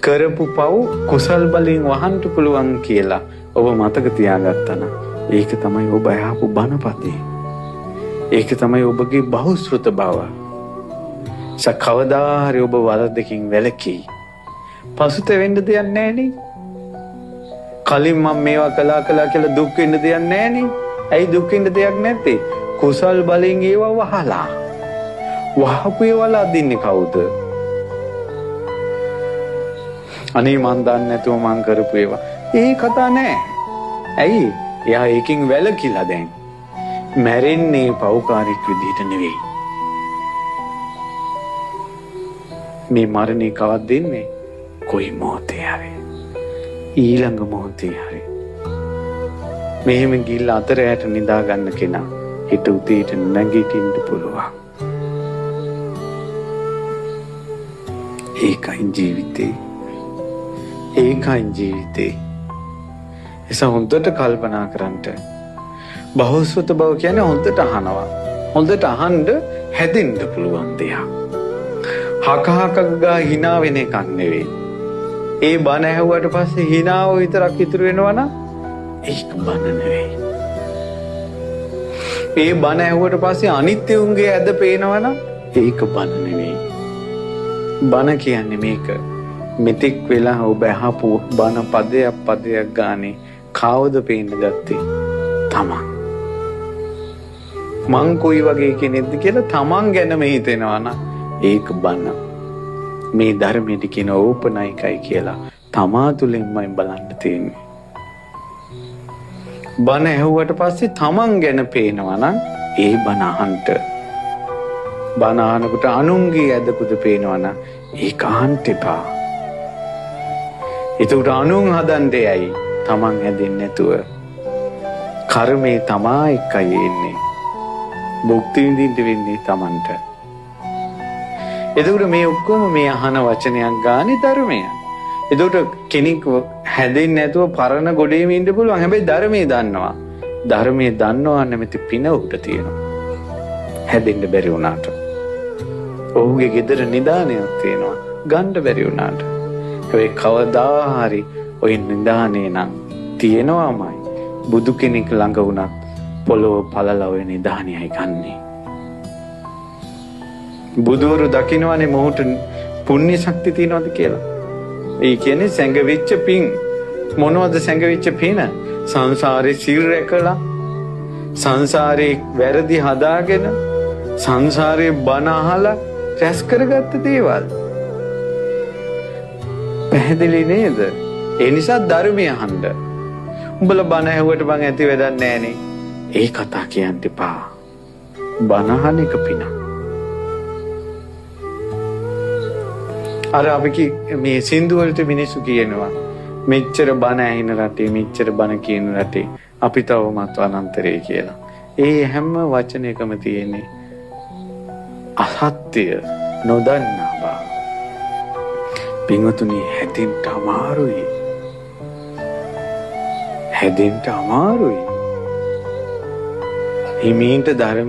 කරපු පව් කුසල් බලයෙන් වහන්න පුළුවන් කියලා ඔබ මතක තියාගත්තා නම් ඒක තමයි ඔබ අහපු බණපදේ. ඒක තමයි ඔබගේ බහුශ්‍රృత බව. කවදා හරි ඔබ වරදකින් වැළකී පසුතැවෙන්න දෙයක් නැහැ නේ. කලින් මම මේවා කළා කියලා දුක් වෙන්න දෙයක් නැහැ නේ. ඇයි දුක් වෙන්න දෙයක් නැත්තේ? කුසල් බලයෙන් ඒවා වහලා. වහපු ඒවා අදින්නේ කවුද? අනේ මන් දන්නේ නැතුව මං කරපු ඒවා. ඒ කතා නෑ. ඇයි? එයා ඒකෙන් වැළකීලා දැන්. මැරෙන්නේ පව්කාරෙක් විදිහට නෙවෙයි. මේ මරණේ කවද්ද එන්නේ? කොයි මොහොතේ හරි. ඊළඟ මොහොතේ හරි. මෙහෙම ගිහිල්ලා අතරයට නිදා ගන්න කෙනා හිත උදේට නැගිටින්න පුළුවන්. ඒකයි ජීවිතේ. ඒකයි ජීවිතේ. එසා හොඳට කල්පනා කරන්ට. බහුශ්‍රృత බව කියන්නේ හොඳට අහනවා. හොඳට අහන්න හැදෙන්න පුළුවන් දෙයක්. හකහක ගා hina වෙන එකක් නෙවෙයි. ඒ බණ ඇහුවට පස්සේ hinaව විතරක් ඉතුරු වෙනවා නම් ඒක බණ නෙවෙයි. ඒ බණ ඇහුවට පස්සේ අනිත්‍යුන්ගේ ඇද පේනවා නම් ඒක බණ නෙවෙයි. බණ කියන්නේ මේක. මෙතෙක් වෙලා ඔබ අහපු බණ පදයක් ගානේ කවුද පේන්න ගත්තේ? තමන්. මං කොයි වගේ කෙනෙක්ද කියලා තමන් ගැනම හිතෙනවා නම් ඒක බණ. මේ ධර්මයට කියන ඕපනයිකයි කියලා තමා තුළින්මයි බලන්න තියෙන්නේ. බණ ඇහුවට පස්සේ තමන් ගැන පේනවා නම් ඒ බණ අහන්න. බණ අහනකොට අනුන්ගේ ඇදකුද පේනවා නම් ඒක අහන්න එපා. ඒකට අනුන් හදන්න දෙයයි තමන් හැදෙන්නේ නැතුව. කර්මේ තමා එක්කයි එන්නේ. භුක්ති විඳින්න වෙන්නේ තමන්ට. එතකොට මේ ඔක්කොම මේ අහන වචනයක් ගානේ ධර්මය. එතකොට කෙනෙක් හැදෙන්නේ නැතුව පරණ ගොඩේම ඉන්න පුළුවන්. හැබැයි ධර්මයේ දන්නවා. ධර්මයේ දන්නවා නැමැති පින උඩ තියෙනවා. හැදෙන්න බැරි වුණාට. ඔහුගේ ගෙදර නිදානයක් තියෙනවා. ගන්න බැරි වුණාට. හැබැයි කවදා හරි ඔය නිදානේ නම් තියෙනවාමයි. බුදු කෙනෙක් ළඟ වුණත් පොළොව පළලා ඔය නිදානියයි ගන්නේ. බුදුවරු දකින්නවනේ මොහොත පුණ්‍ය ශක්තිය තියනවාද කියලා. ඒ කියන්නේ සැඟවිච්ච පින්. මොනවද සැඟවිච්ච පින? සංසාරේ සිල් රැකලා, සංසාරේ වැරදි හදාගෙන, සංසාරේ බණ අහලා රැස් කරගත්ත දේවල්. පැහැදිලි නේද? ඒ නිසා ධර්මය අහන්න. උඹලා බණ ඇහුවට මං ඇති වැඩක් නෑනේ. ඒ කතා කියන්න එපා. බණ අහන එක පිනක්. අර අපි මේ සින්දු වලට මිනිස්සු කියනවා මෙච්චර බණ ඇහින රටේ මෙච්චර බණ කියන රටේ අපි තවමත් අනන්තරේ කියලා. ඒ හැම වචනයකම තියෙන්නේ අසත්‍ය නොදන්නා බව. පින්වතුනි හැදෙන්න අමාරුයි. හැදෙන්න අමාරුයි. හිමීන්ට ධර්මයේ